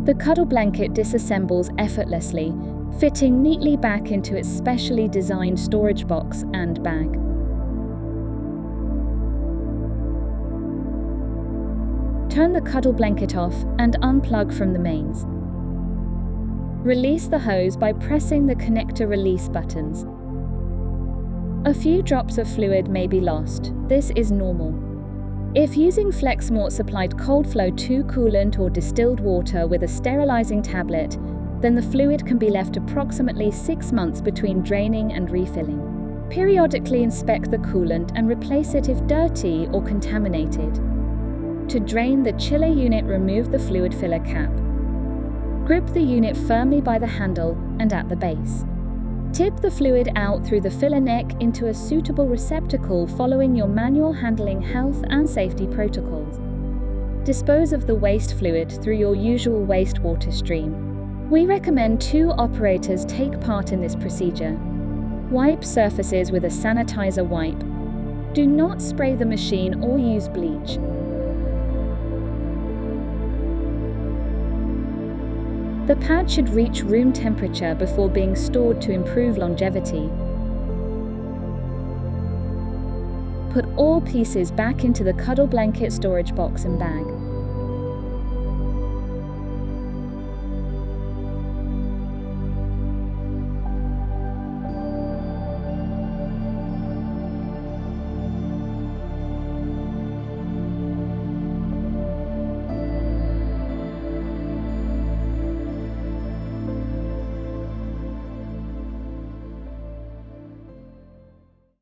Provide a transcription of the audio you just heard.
The CuddleBlanket disassembles effortlessly, fitting neatly back into its specially designed storage box and bag. Turn the CuddleBlanket off and unplug from the mains. Release the hose by pressing the connector release buttons. A few drops of fluid may be lost. This is normal. If using Flexmort supplied cold flow 2 coolant or distilled water with a sterilizing tablet, then the fluid can be left approximately 6 months between draining and refilling. Periodically inspect the coolant and replace it if dirty or contaminated. To drain the chiller unit, remove the fluid filler cap. Grip the unit firmly by the handle and at the base. Tip the fluid out through the filler neck into a suitable receptacle following your manual handling health and safety protocols. Dispose of the waste fluid through your usual wastewater stream. We recommend 2 operators take part in this procedure. Wipe surfaces with a sanitizer wipe. Do not spray the machine or use bleach. The pad should reach room temperature before being stored to improve longevity. Put all pieces back into the CuddleBlanket storage box and bag.